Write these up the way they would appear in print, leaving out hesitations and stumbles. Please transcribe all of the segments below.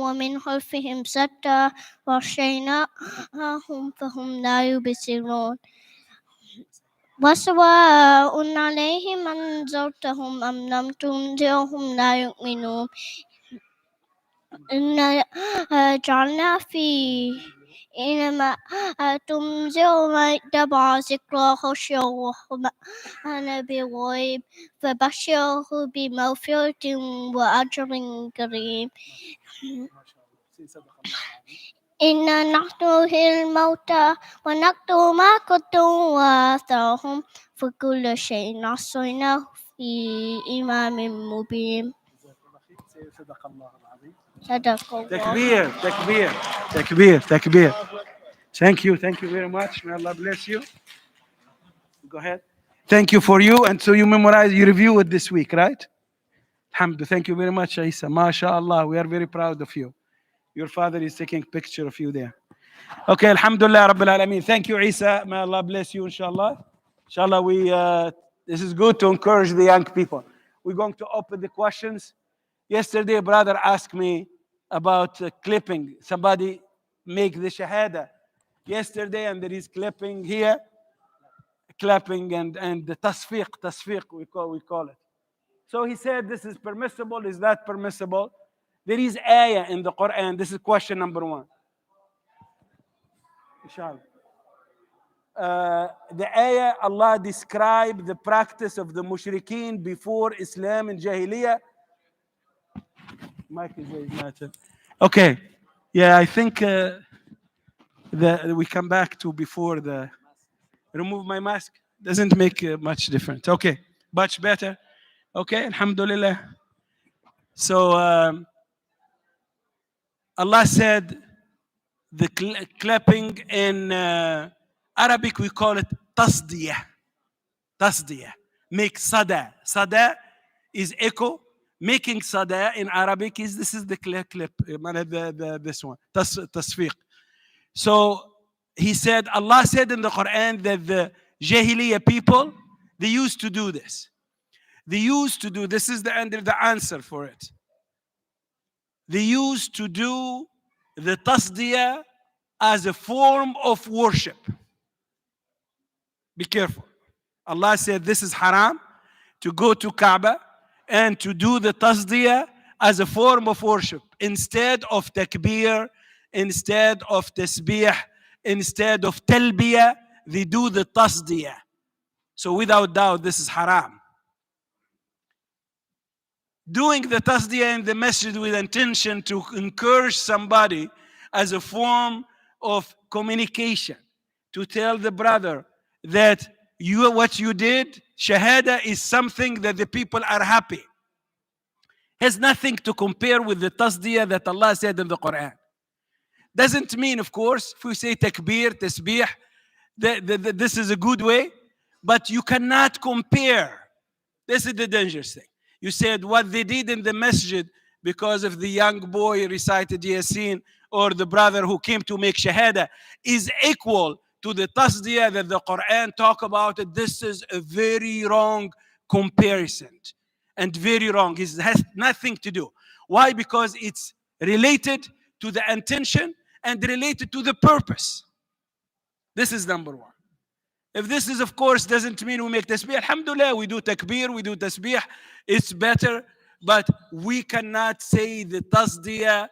ومن خلفهم ستة وغشيناهم فهم لا يبصرون وسواء عليهم أنذرتهم أم لم تنذرهم لا يؤمنون إنا جعلنا في إنما تنذر من اتبع ذكر خشي الرحمن بالغيب فبشره بمغفرة وأجر كريم إنا نحن نحيي الموتى ونكتب ما قدموا وآثارهم فكل شيء أحصيناه في إمام مبين. صدق الله العظيم. صدق الله. Takbir, takbir, takbir, takbir. Thank you very much. May Allah bless you. Go ahead. Thank you for you. And so you memorize, you review it this week, right? Alhamdulillah. Thank you very much, Isa. MashaAllah. We are very proud of you. Your father is taking a picture of you there. Okay, Alhamdulillah Rabbil Alameen. Thank you, Isa. May Allah bless you, inshallah. Inshallah, this is good to encourage the young people. We're going to open the questions. Yesterday, a brother asked me about clipping. Somebody make the shahada yesterday, and there is clipping here, clapping and the tasfiq we call it. So he said, this is permissible. Is that permissible? There is ayah in the Quran. This is question number one. Inshallah. The ayah, Allah described the practice of the mushrikeen before Islam and Jahiliyyah. Mike is not. Okay. Yeah, I think we come back to before the remove my mask. Doesn't make much difference. Okay. Much better. Okay. Alhamdulillah. So Allah said the clapping in Arabic, we call it tasdiyah. Tasdiyah. Make sada. Sada is echo. Making sada in Arabic this is the clip. This one. Tasfiq. So he said, Allah said in the Quran that the Jahiliyyah people, they used to do this. This is the answer for it. They used to do the tasdiyah as a form of worship. Be careful. Allah said this is haram to go to Kaaba and to do the tasdiyah as a form of worship. Instead of takbir, instead of tasbih, instead of talbiyah, they do the tasdiyah. So without doubt, this is haram. Doing the tasdiyah in the masjid with intention to encourage somebody as a form of communication, to tell the brother that what you did, shahada, is something that the people are happy. Has nothing to compare with the tasdiyah that Allah said in the Quran. Doesn't mean, of course, if we say takbir, tasbih, this is a good way, but you cannot compare. This is the dangerous thing. You said what they did in the masjid because of the young boy recited Yasin, or the brother who came to make shahada, is equal to the tasdiyah that the Quran talk about it. This is a very wrong comparison, and very wrong. It has nothing to do. Why? Because it's related to the intention and related to the purpose. This is number one. If this is, of course, doesn't mean we make tasbih, alhamdulillah, we do takbir, we do tasbih, it's better, but we cannot say the tasdiyah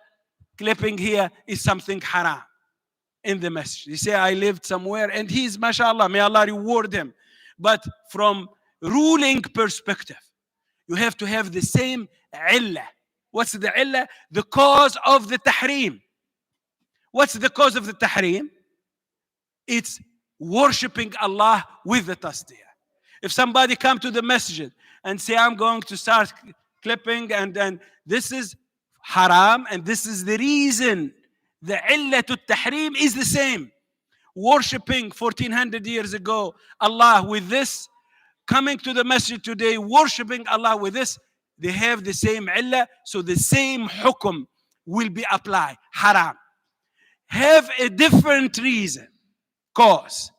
clipping here is something haram in the masjid. You say, I lived somewhere, and he's, mashallah, may Allah reward him. But from ruling perspective, you have to have the same illah. What's the illah? The cause of the tahrim. What's the cause of the tahrim? It's worshipping Allah with the tasdiyah. If somebody come to the masjid and say, I'm going to start clipping, and this is haram, and this is the reason, the illah to tahrim is the same. Worshipping 1400 years ago Allah with this, coming to the masjid today, worshipping Allah with this, they have the same illah, so the same hukum will be applied. Haram. Have a different reason, cause.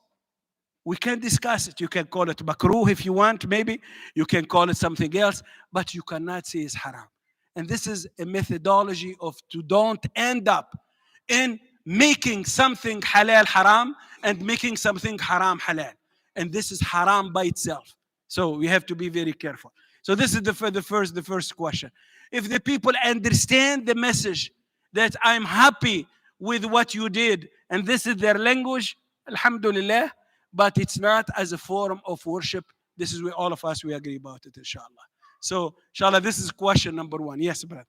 We can discuss it. You can call it makruh if you want, maybe. You can call it something else, but you cannot say it's haram. And this is a methodology of to don't end up in making something halal haram and making something haram halal. And this is haram by itself. So we have to be very careful. So this is the first question. If the people understand the message that I'm happy with what you did, and this is their language, alhamdulillah, but it's not as a form of worship. This is where all of us we agree about it, inshallah. So, inshallah, this is question number one. Yes, brother.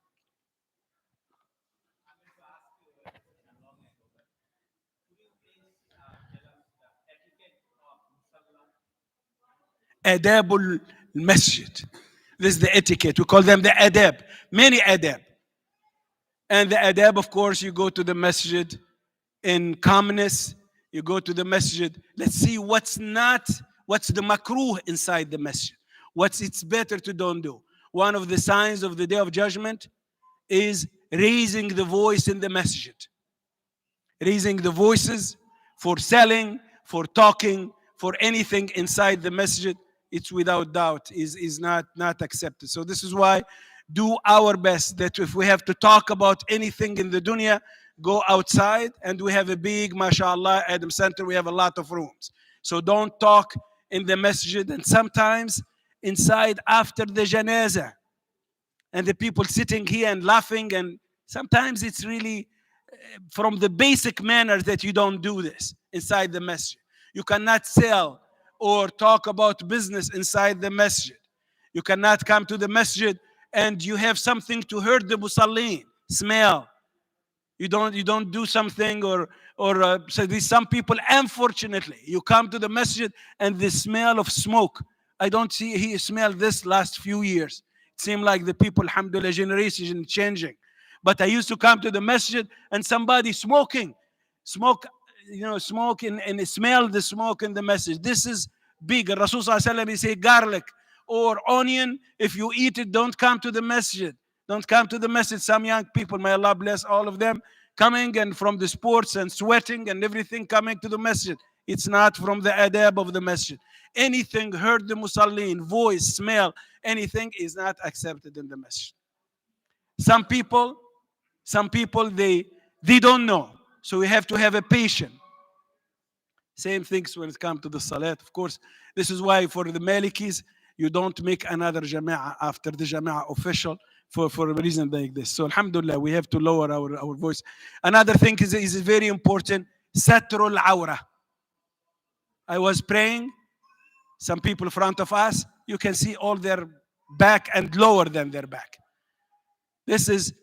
Adabul masjid. This is the etiquette. We call them the adab. Many adab. And the adab, of course, you go to the masjid in calmness. You go to the masjid. Let's see what's the makruh inside the masjid. What's it's better to don't do. One of the signs of the day of judgment is raising the voice in the masjid. Raising the voices for selling, for talking, for anything inside the masjid, it's without doubt is not accepted. So this is why do our best that if we have to talk about anything in the dunya, go outside, and we have a big, mashallah, Adam Center, we have a lot of rooms. So don't talk in the masjid, and sometimes inside after the janazah, and the people sitting here and laughing, and sometimes it's really from the basic manners that you don't do this inside the masjid. You cannot sell or talk about business inside the masjid. You cannot come to the masjid and you have something to hurt the musallin, smell. You don't do something or so these some people, unfortunately, you come to the masjid and the smell of smoke. I don't see he smelled this last few years. It seemed like the people, alhamdulillah, generation changing. But I used to come to the masjid and somebody smoke, smoke and smell the smoke in the masjid. This is big. Rasul sallallahu alaihi wasallam, he say garlic or onion, if you eat it, don't come to the masjid. Don't come to the masjid. Some young people, may Allah bless all of them, coming and from the sports and sweating and everything coming to the masjid. It's not from the adab of the masjid. Anything hurt the musallin, voice, smell, anything is not accepted in the masjid. Some people, they don't know. So we have to have a patience. Same things when it comes to the salat. Of course, this is why for the Malikis, you don't make another jama'ah after the jama'ah official for a reason like this. So alhamdulillah, we have to lower our voice. Another thing is very important, satrul awra. I was praying, some people in front of us, you can see all their back and lower than their back. This is,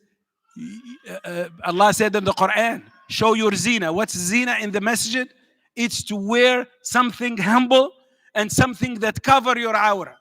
Allah said in the Quran, show your zina. What's zina in the masjid? It's to wear something humble and something that cover your awra.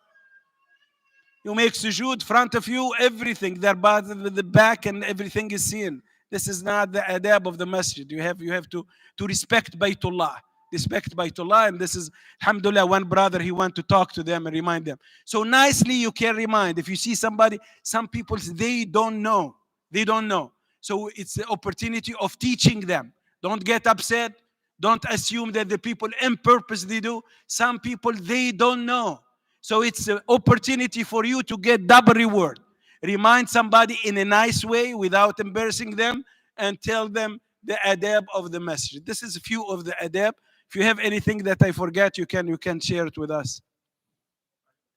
You make sujood front of you, everything, the back and everything is seen. This is not the adab of the masjid. You have to respect Baytullah. Respect Baytullah, and this is, alhamdulillah, one brother, he went to talk to them and remind them. So nicely you can remind. If you see somebody, some people, they don't know. They don't know. So it's the opportunity of teaching them. Don't get upset. Don't assume that the people in purpose they do. Some people, they don't know. So it's an opportunity for you to get double reward. Remind somebody in a nice way without embarrassing them and tell them the adab of the masjid. This is a few of the adab. If you have anything that I forget, you can share it with us.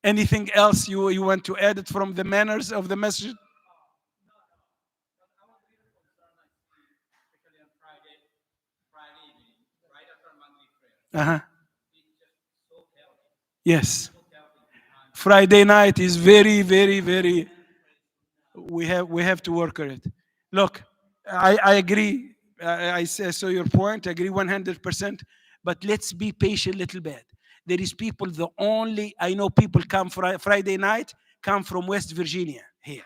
Anything else you want to add it from the manners of the masjid? Uh-huh. Yes. Friday night is very, very, very. We have to work on it. Look, I agree. I saw your point. I agree 100%. But let's be patient a little bit. There is people. I know people come Friday night come from West Virginia here.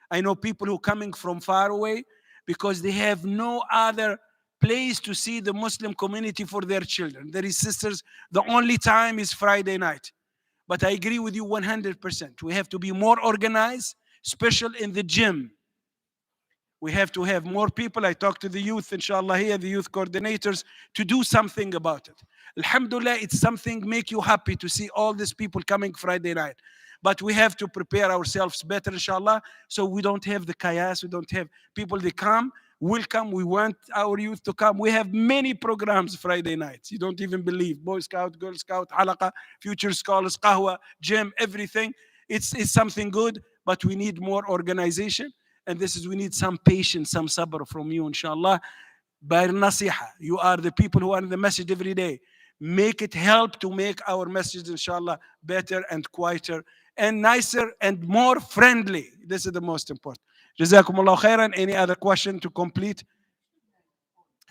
I know people who coming from far away because they have no other place to see the Muslim community for their children. There is sisters. The only time is Friday night. But I agree with you 100%. We have to be more organized, especially in the gym. We have to have more people. I talk to the youth, inshallah, here, the youth coordinators, to do something about it. Alhamdulillah, it's something make you happy to see all these people coming Friday night. But we have to prepare ourselves better, inshallah, so we don't have the chaos, we don't have people, they come, welcome, we want our youth to come. We have many programs Friday nights. You don't even believe. Boy Scout, Girl Scout, Halaqa, Future Scholars, Qahwa, gym, everything. It's something good, but we need more organization. And this is, we need some patience, some sabr from you, inshallah. By nasiha, you are the people who are in the message every day. Make it help to make our message, inshallah, better and quieter and nicer and more friendly. This is the most important. Jazakumullah khairan. Any other question to complete?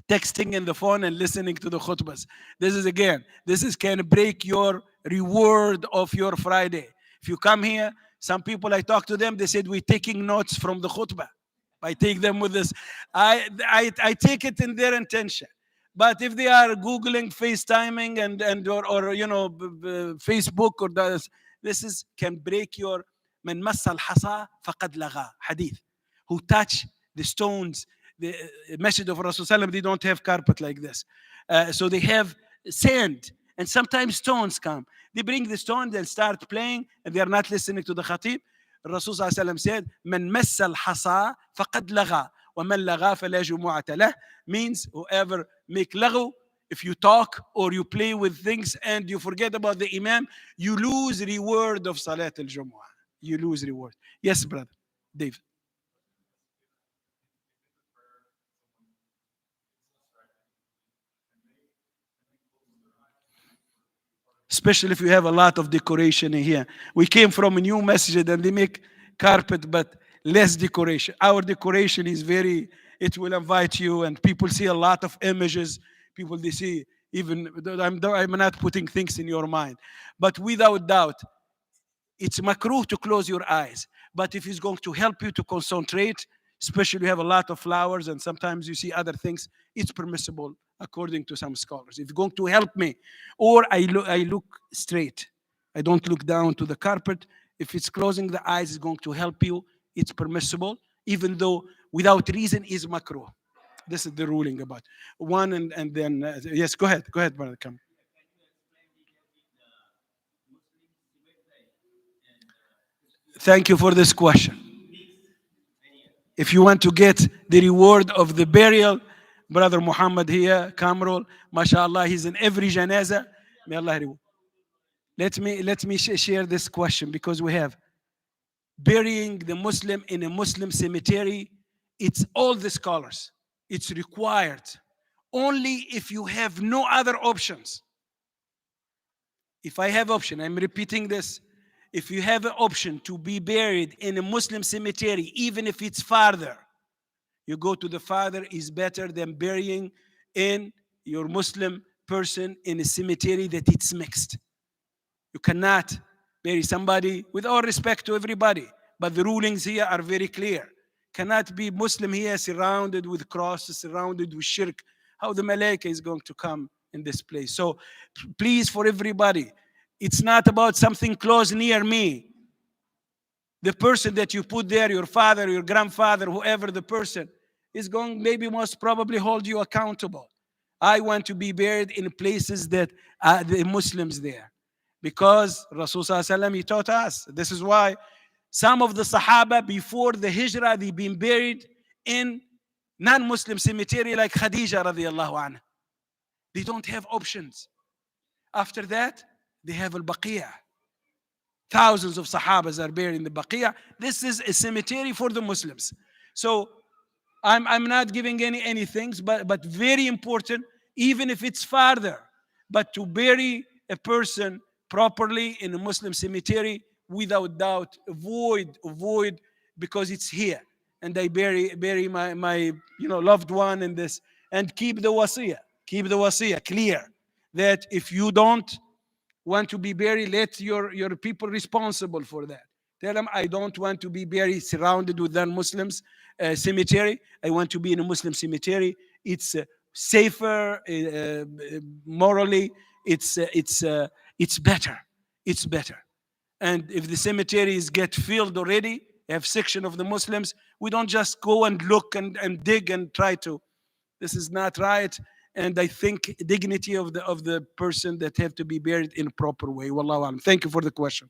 Texting in the phone and listening to the khutbahs. This is, again, this is can break your reward of your Friday. If you come here, some people I talk to them, they said we're taking notes from the khutbah. I take them with this. I take it in their intention. But if they are Googling, FaceTiming, or Facebook or this is can break your من مس الحصى فقد لغى hadith. Who touch the stones, the message of Rasulullah, they don't have carpet like this. So they have sand and sometimes stones come. They bring the stone, they'll start playing, and they are not listening to the khatib. الرسول صلى الله عليه وسلم said من مس الحصى فقد لغى ومن لغى فلا جمعة له, means whoever make laghu, if you talk or you play with things and you forget about the imam, you lose reward of salat al-jumu'ah. You lose reward. Yes, brother David. Especially if you have a lot of decoration in here. We came from a new masjid and they make carpet but less decoration. Our decoration is very, it will invite you, and people see a lot of images. People, they see, even, I'm not putting things in your mind. But without doubt, it's makruh to close your eyes. But if it's going to help you to concentrate, especially you have a lot of flowers and sometimes you see other things, it's permissible according to some scholars. If it's going to help me, or I look straight, I don't look down to the carpet. If it's closing the eyes is going to help you, it's permissible, even though without reason is makruh. This is the ruling about one, and then yes, go ahead, brother. Come. Thank you for this question. If you want to get the reward of the burial, brother Muhammad here, Kamrul, mashallah, he's in every janaza. May Allah reward. Let me share this question, because we have burying the Muslim in a Muslim cemetery. It's all the scholars. It's required only if you have no other options. If I have option, I'm repeating this. If you have an option to be buried in a Muslim cemetery, even if it's farther, you go to the father is better than burying in your Muslim person in a cemetery that it's mixed. You cannot bury somebody, with all respect to everybody, but the rulings here are very clear. Cannot be Muslim here surrounded with crosses, surrounded with shirk. How the malaika is going to come in this place? So please, for everybody, it's not about something close near me. The person that you put there, your father, your grandfather, whoever the person, is going maybe most probably hold you accountable. I want to be buried in places that are the Muslims there. Because Rasulullah, he taught us. This is why some of the Sahaba before the Hijrah, they've been buried in non-Muslim cemetery like Khadija radiallahu anha. They don't have options. After that, they have al-Baqiyah. Thousands of Sahabas are buried in the Baqiyah. This is a cemetery for the Muslims. So I'm not giving any things, but very important, even if it's farther, but to bury a person properly in a Muslim cemetery, without doubt, avoid, because it's here. And I bury my loved one in this, and keep the wasiyah clear, that if you don't want to be buried, let your people responsible for that. Tell them, I don't want to be buried surrounded with non-Muslims cemetery. I want to be in a Muslim cemetery. It's safer morally. It's better. It's better. And if the cemeteries get filled already, have section of the Muslims, we don't just go and look and dig and try to. This is not right. And I think dignity of the person that have to be buried in a proper way. Wallahu alam. Thank you for the question.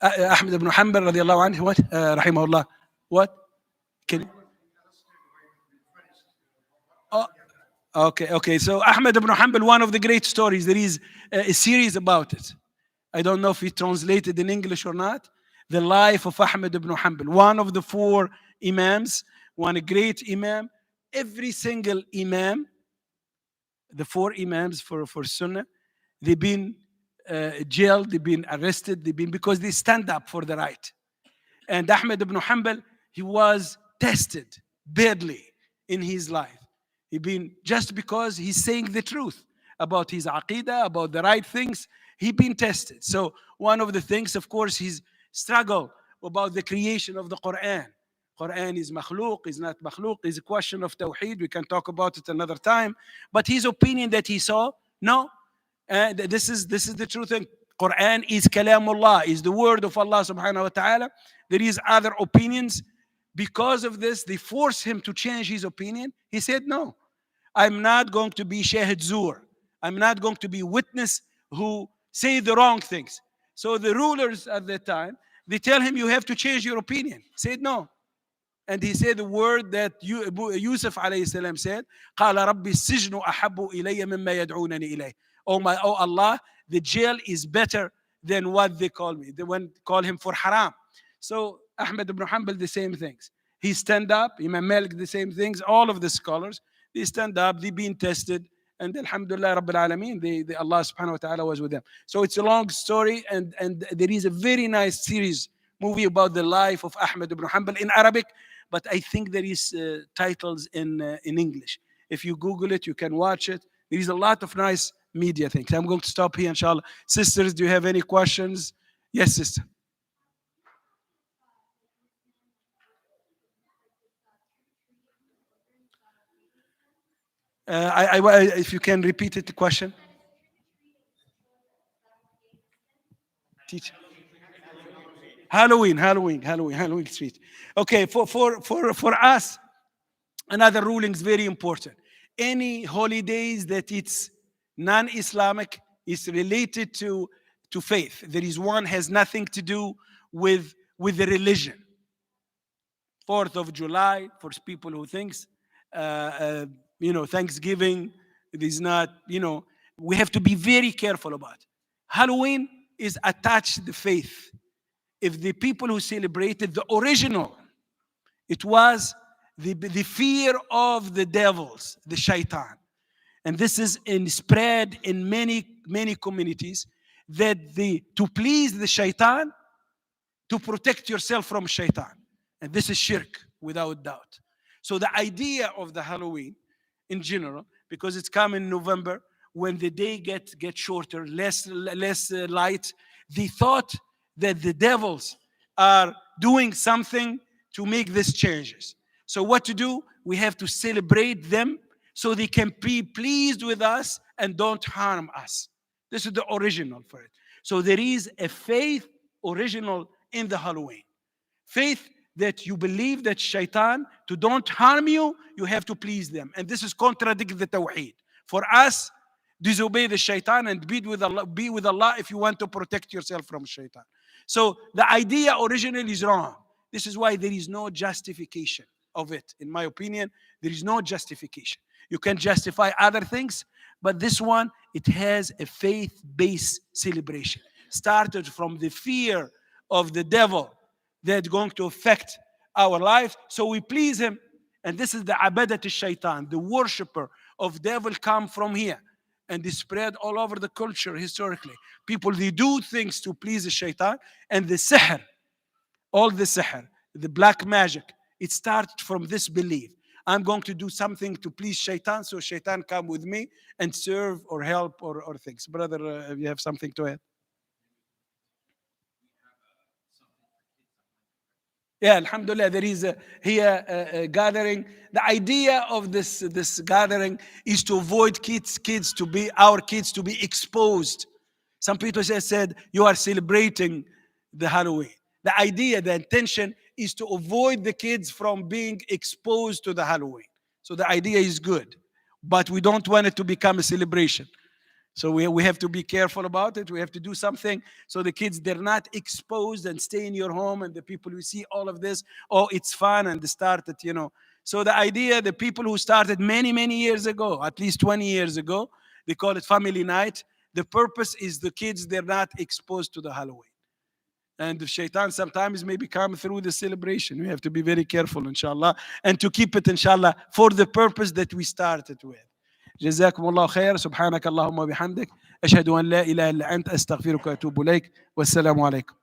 Ahmed ibn Hanbal radiallahu anhu, what? Rahimahullah. What? Can, oh, okay. So Ahmed ibn Hanbal, one of the great stories. There is a series about it. I don't know if it translated in English or not. The life of Ahmed ibn Hanbal, one of the four Imams, one great Imam. Every single Imam, the four Imams for Sunnah, they've been jailed, they've been arrested, they've been because they stand up for the right. And Ahmed ibn Hanbal, he was tested badly in his life. He been just because he's saying the truth about his aqidah, about the right things, he been tested. So one of the things, of course, his struggle about the creation of the Quran. Quran is makhluk, is not makhluk, is a question of tawheed. We can talk about it another time. But his opinion that he saw, no, this is the truth. And Quran is kalamullah, is the word of Allah subhanahu wa ta'ala. There is other opinions. Because of this, they forced him to change his opinion. He said, no, I'm not going to be shahid zur. I'm not going to be witness who say the wrong things. So the rulers at that time, they tell him, you have to change your opinion. He said, no. And he said the word that Yusuf alayhi salam said, قال ربي السجن أحب إلي مما يدعونني إليه. Oh Allah, the jail is better than what they call me. They call him for haram. So Ahmed ibn Hanbal, the same things. He stand up, Imam Malik, the same things. All of the scholars, they stand up, they been tested. And Alhamdulillah Rabbil Alameen, Allah subhanahu wa ta'ala was with them. So it's a long story, and there is a very nice series, movie about the life of Ahmed ibn Hanbal in Arabic, but I think there is titles in English. If you Google it, you can watch it. There is a lot of nice media things. I'm going to stop here, inshallah. Sisters, do you have any questions? Yes, sister. If you can repeat it, the question. Teacher. Halloween street. Okay, for us, another ruling is very important. Any holidays that it's non-Islamic is related to faith. There is one has nothing to do with the religion. 4th of July for people who thinks, Thanksgiving. It is not, we have to be very careful about it. Halloween is attached to the faith. If the people who celebrated the original, it was the fear of the devils, the shaitan. And this is spread in many communities, that to please the shaitan, to protect yourself from shaitan. And this is shirk, without doubt. So the idea of the Halloween in general, because it's come in November, when the day gets shorter, less light, they thought that the devils are doing something to make these changes. So what to do? We have to celebrate them so they can be pleased with us and don't harm us. This is the original for it. So there is a faith original in the Halloween. Faith that you believe that shaitan, to don't harm you, you have to please them. And this is contradict the tawheed. For us, disobey the shaitan and be with Allah if you want to protect yourself from shaitan. So the idea originally is wrong. This is why there is no justification of it. In my opinion, there is no justification. You can justify other things, but this one, it has a faith-based celebration. Started from the fear of the devil that's going to affect our life, so we please him. And this is the abadat al-shaitan, the worshipper of devil come from here. And they spread all over the culture historically. People, they do things to please the shaitan. And the sihr, all the sihr, the black magic, it starts from this belief. I'm going to do something to please shaitan, so shaitan come with me and serve or help or things. Brother, you have something to add? Yeah, alhamdulillah, there is here a gathering. The idea of this gathering is to avoid our kids to be exposed. Some people said you are celebrating the Halloween. The idea, the intention is to avoid the kids from being exposed to the Halloween. So the idea is good, but we don't want it to become a celebration. So we have to be careful about it. We have to do something so the kids, they're not exposed and stay in your home, and the people who see all of this, oh, it's fun, and they started, you know. So the idea, the people who started many, many years ago, at least 20 years ago, they call it family night. The purpose is the kids, they're not exposed to the Halloween. And the shaitan sometimes may come through the celebration. We have to be very careful, inshallah, and to keep it, inshallah, for the purpose that we started with. جزاكم الله خير. سبحانك اللهم وبحمدك أشهد أن لا إله إلا أنت أستغفرك وأتوب إليك والسلام عليكم.